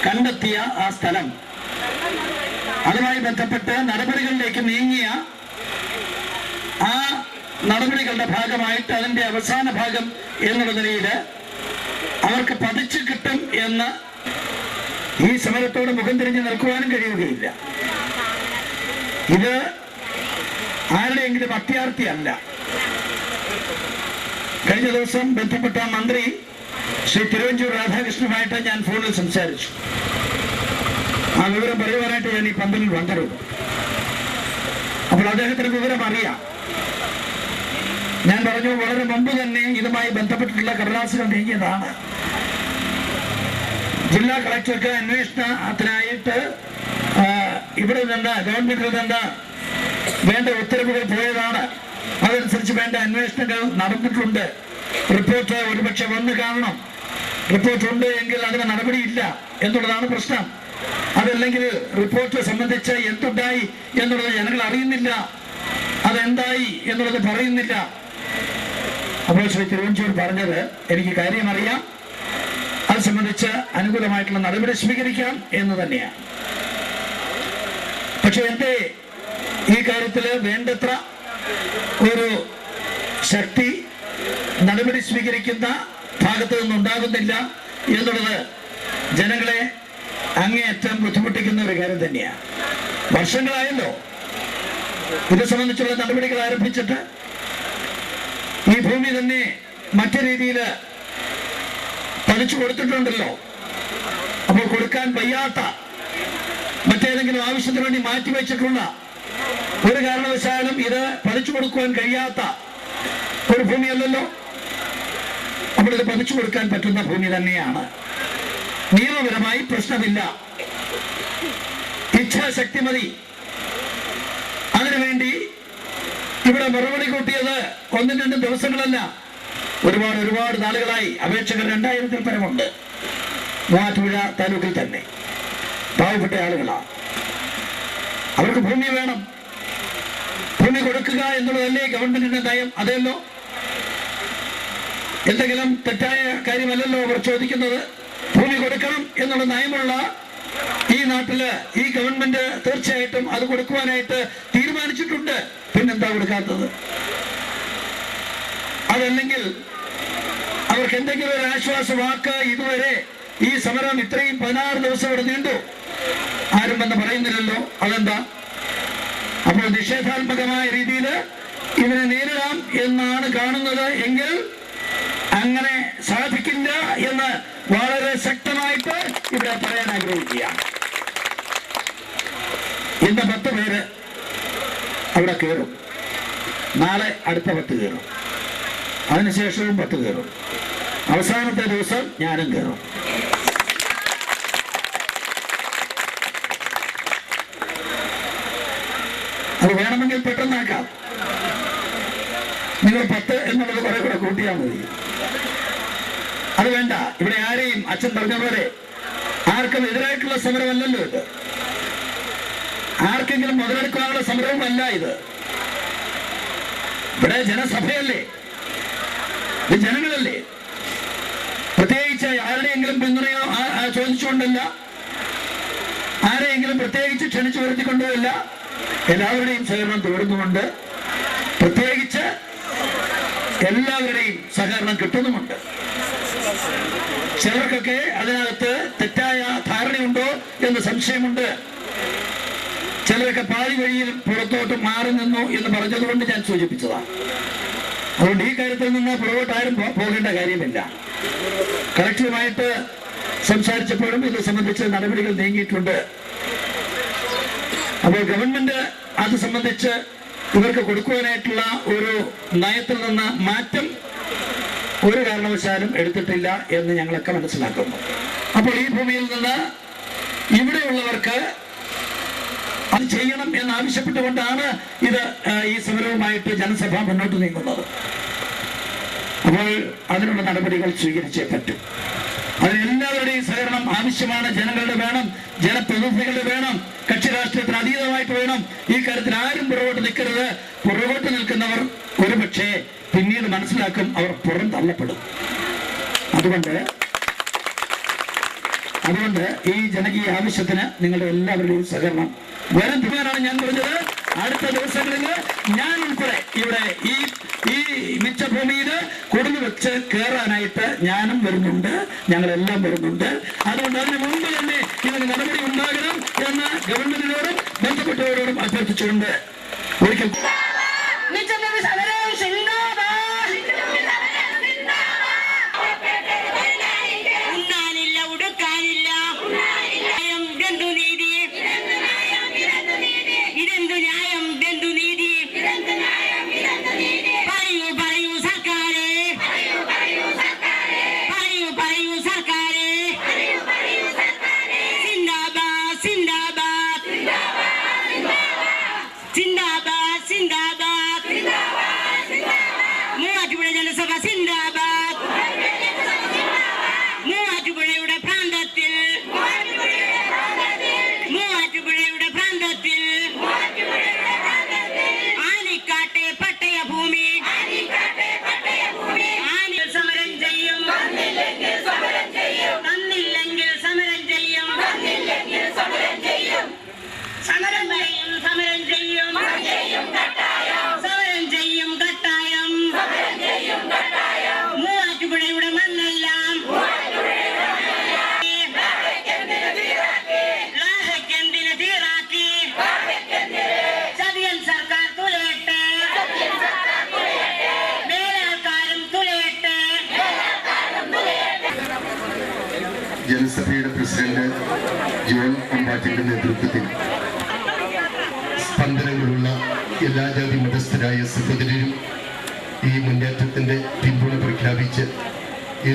കണ്ടെത്തിയ ആ സ്ഥലം, അതുമായി ബന്ധപ്പെട്ട് നടപടികളിലേക്ക് നീങ്ങിയ ആ നടപടികളുടെ ഭാഗമായിട്ട് അതിന്റെ അവസാന ഭാഗം എന്നുള്ള നിലയിൽ അവർക്ക് പതിച്ചു കിട്ടും എന്ന് ഈ സമരത്തോട് മുഖം തിരിഞ്ഞ് നിൽക്കുവാനും കഴിയുകയില്ല. ഇത് ആരുടെയെങ്കിലും അത്യാർത്ഥിയല്ല. കഴിഞ്ഞ ദിവസം ബന്ധപ്പെട്ട മന്ത്രി ശ്രീ തിരുവഞ്ചൂർ രാധാകൃഷ്ണനുമായിട്ട് ഞാൻ ഫോണിൽ സംസാരിച്ചു. ആ വിവരം പറയുവാനായിട്ട് ഞാൻ ഈ പന്തലിൽ വന്നിരുന്നു. അപ്പോൾ അദ്ദേഹത്തിന് വിവരം അറിയാം. ഞാൻ പറഞ്ഞു, വളരെ മുമ്പ് തന്നെ ഇതുമായി ബന്ധപ്പെട്ടിട്ടുള്ള കടലാസുകൾ നീങ്ങിയതാണ്. ജില്ലാ കളക്ടർക്ക് അന്വേഷണത്തിനായിട്ട് ഇവിടെ നിന്ന് ഗവൺമെന്റിൽ നിന്ന് വേണ്ട ഉത്തരവുകൾ പോയതാണ്. അതനുസരിച്ച് വേണ്ട അന്വേഷണങ്ങൾ നടന്നിട്ടുണ്ട്. റിപ്പോർട്ട് ഒരുപക്ഷെ വന്ന് കാണണം. റിപ്പോർട്ട് ഉണ്ട് എങ്കിൽ അതിന് നടപടിയില്ല എന്നുള്ളതാണ് പ്രശ്നം. അതല്ലെങ്കിൽ റിപ്പോർട്ട് സംബന്ധിച്ച് എന്തുണ്ടായി എന്നുള്ളത് ജനങ്ങൾ അറിയുന്നില്ല, അതെന്തായി എന്നുള്ളത് പറയുന്നില്ല. അപ്പോൾ ശ്രീ തിരുവഞ്ചൂർ പറഞ്ഞത് എനിക്ക് കാര്യമറിയാം, അത് സംബന്ധിച്ച് അനുകൂലമായിട്ടുള്ള നടപടി സ്വീകരിക്കാം എന്ന് തന്നെയാണ്. പക്ഷെ എന്റെ ഈ കാര്യത്തിൽ വേണ്ടത്ര ഒരു ശക്തി നടപടി സ്വീകരിക്കുന്ന ഭാഗത്ത് നിന്നുണ്ടാകുന്നില്ല എന്നുള്ളത് ജനങ്ങളെ അങ്ങേയറ്റം ബുദ്ധിമുട്ടിക്കുന്ന ഒരു കാര്യം തന്നെയാണ്. വർഷങ്ങളായല്ലോ ഇത് സംബന്ധിച്ചുള്ള നടപടികൾ ആരംഭിച്ചിട്ട്. ഈ ഭൂമി തന്നെ മറ്റു രീതിയിൽ പതിച്ചു കൊടുത്തിട്ടുണ്ടല്ലോ. അപ്പോൾ കൊടുക്കാൻ വയ്യാത്ത, മറ്റേതെങ്കിലും ആവശ്യത്തിന് വേണ്ടി മാറ്റിവെച്ചിട്ടുള്ള, ഒരു കാരണവശാലും ഇത് പതിച്ചു കൊടുക്കുവാൻ കഴിയാത്ത ഒരു ഭൂമിയല്ലല്ലോ. അപ്പോൾ ഇത് പതിച്ചു കൊടുക്കാൻ പറ്റുന്ന ഭൂമി തന്നെയാണ്. നിയമപരമായി പ്രശ്നമില്ല, ഇച്ഛാശക്തി മതി. അതിനുവേണ്ടി ഇവിടെ മറുപടി കൂട്ടിയത് ഒന്നും രണ്ടും ദിവസങ്ങളല്ല, ഒരുപാട് നാളുകളായി. അപേക്ഷകർ 2000-ൽ പരമുണ്ട്. മൂവാറ്റുപുഴ താലൂക്കിൽ തന്നെ പാവപ്പെട്ട ആളുകളാണ്. അവർക്ക് ഭൂമി വേണം. ഭൂമി കൊടുക്കുക എന്നുള്ളതല്ലേ ഗവൺമെന്റിന്റെ നയം? അതെല്ലോ, എന്തെങ്കിലും തെറ്റായ കാര്യമല്ലല്ലോ അവർ ചോദിക്കുന്നത്. ഭൂമി കൊടുക്കണം എന്നുള്ള നയമുള്ള ഈ നാട്ടില് ഈ ഗവൺമെന്റ് തീർച്ചയായിട്ടും അത് കൊടുക്കുവാനായിട്ട് തീരുമാനിച്ചിട്ടുണ്ട്. പിന്നെന്താ കൊടുക്കാത്തത്? അതല്ലെങ്കിൽ അവർക്ക് എന്തെങ്കിലും ഒരു ആശ്വാസ വാക്ക് ഇതുവരെ ഈ സമരം ഇത്രയും 16 ദിവസം ഇവിടെ നീണ്ടു ആരും എന്ന് പറയുന്നില്ലല്ലോ. അതെന്താ? അപ്പോൾ നിഷേധാത്മകമായ രീതിയിൽ ഇതിനെ നേരിടാം എന്നാണ് കാണുന്നത് എങ്കിൽ അങ്ങനെ സാധിക്കില്ല എന്ന് വളരെ ശക്തമായിട്ട് ഇവിടെ പറയാൻ ആഗ്രഹിക്കുകയാണ്. ഇന്ന് 10 പേര് അവിടെ കയറും, നാളെ അടുത്ത 10 കയറും, അതിനുശേഷവും 10 കയറും, അവസാനത്തെ ദിവസം ഞാനും കയറും. അത് വേണമെങ്കിൽ പെട്ടെന്നാക്കാം. നിങ്ങൾ 10 എന്നുള്ളത് കുറെ കൂടെ കൂട്ടിയാൽ മതി. അത് വേണ്ട. ഇവിടെ ആരെയും അച്ഛൻ പറഞ്ഞ ആർക്കും എതിരായിട്ടുള്ള സമരമല്ലല്ലോ ഇത്. ആർക്കെങ്കിലും മുതലെടുക്കാനുള്ള സമരവുമല്ല ഇത്. ഇവിടെ ജനസഭയല്ലേ, ഇത് ജനങ്ങളല്ലേ. പ്രത്യേകിച്ച് ആരുടെയെങ്കിലും പിന്തുണയോ ചോദിച്ചുകൊണ്ടല്ല, ആരെയെങ്കിലും പ്രത്യേകിച്ച് ക്ഷണിച്ചു വരുത്തിക്കൊണ്ടുമല്ല, എല്ലാവരുടെയും സഹകരണം തുടരുന്നുമുണ്ട്. പ്രത്യേകിച്ച് എല്ലാവരുടെയും സഹകരണം കിട്ടുന്നുമുണ്ട്. ചിലർക്കൊക്കെ അതിനകത്ത് തെറ്റായ ധാരണയുണ്ടോ എന്ന് സംശയമുണ്ട്. ചിലരൊക്കെ പാതി വഴിയിൽ പുറത്തോട്ട് മാറി നിന്നു എന്ന് പറഞ്ഞതുകൊണ്ട് ഞാൻ സൂചിപ്പിച്ചതാണ്. അതുകൊണ്ട് ഈ കാര്യത്തിൽ നിന്ന് പുറകോട്ടാരും പോകേണ്ട കാര്യമില്ല. കളക്ടറുമായിട്ട് സംസാരിച്ചപ്പോഴും ഇത് സംബന്ധിച്ച് നടപടികൾ നീങ്ങിയിട്ടുണ്ട്. അപ്പോൾ ഗവൺമെന്റ് അത് സംബന്ധിച്ച് ഇവർക്ക് കൊടുക്കുവാനായിട്ടുള്ള ഒരു നയത്തിൽ നിന്ന് മാറ്റം ഒരു കാരണവശാലും എടുത്തിട്ടില്ല എന്ന് ഞങ്ങളൊക്കെ മനസ്സിലാക്കുന്നു. അപ്പോൾ ഈ ഭൂമിയിൽ നിന്ന് ഇവിടെയുള്ളവർക്ക് അത് ചെയ്യണം എന്നാവശ്യപ്പെട്ടുകൊണ്ടാണ് ഇത് ഈ സമരവുമായിട്ട് ജനസഭ മുന്നോട്ട് നീങ്ങുന്നത്. അപ്പോൾ അതിനുള്ള നടപടികൾ സ്വീകരിച്ചേ പറ്റും. അതിനെല്ലാവരുടെയും സഹകരണം ആവശ്യമാണ്. ജനങ്ങളുടെ വേണം, ജനപ്രതിനിധികളുടെ വേണം, കക്ഷി രാഷ്ട്രീയത്തിന് അതീതമായിട്ട് വേണം. ഈ കാര്യത്തിൽ ആരും പുറകോട്ട് നിൽക്കരുത്. പുറകോട്ട് നിൽക്കുന്നവർ ഒരുപക്ഷെ പിന്നീട് മനസ്സിലാക്കും അവർ പുറം തള്ളപ്പെടും. അതുകൊണ്ട് അതുകൊണ്ട് ഈ ജനകീയ ആവശ്യത്തിന് നിങ്ങളുടെ എല്ലാവരുടെയും സഹകരണം വരും തീരുമാനമാണ് ഞാൻ പറഞ്ഞത്. അടുത്ത ദിവസങ്ങളിൽ ഞാൻ ഉൾപ്പെടെ ഇവിടെ ഈ മിച്ചഭൂമിയിൽ കൊടുന്നു വെച്ച് കയറാനായിട്ട് ഞാനും വരുന്നുണ്ട്, ഞങ്ങളെല്ലാം വരുന്നുണ്ട്. അതുകൊണ്ട് അതിന് മുൻപ് തന്നെ ഇതിന് നടപടി ഉണ്ടാകണം എന്ന് ഗവൺമെന്റിനോടും ബന്ധപ്പെട്ടവരോടും അഭ്യർത്ഥിച്ചുകൊണ്ട് ഒരിക്കൽ ജനസഭയുടെ പ്രസിഡന്റ് ജോൺ അമ്പാറ്റിന്റെ നേതൃത്വത്തിൽ സ്പന്ദനങ്ങളുള്ള എല്ലാ ജാതി മതസ്ഥരായ സഹോദരരും ഈ മുന്നേറ്റത്തിന്റെ പിന്തുണ പ്രഖ്യാപിച്ച് ഈ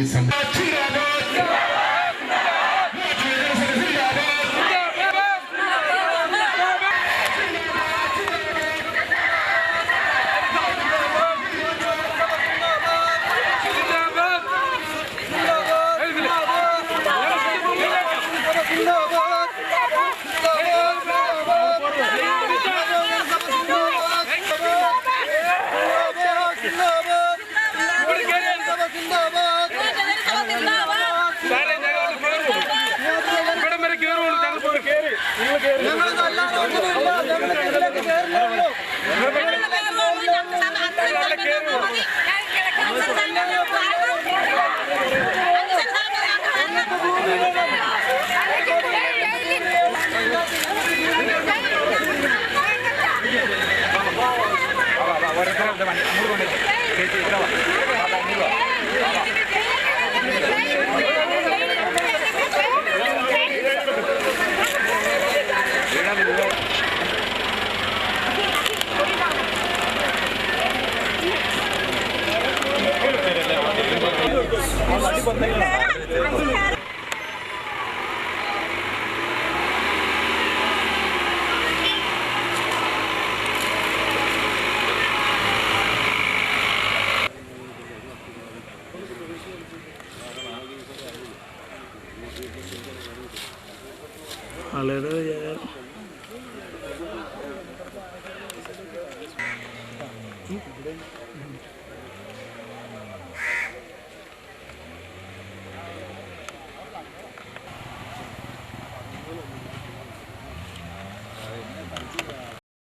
Hallelujah.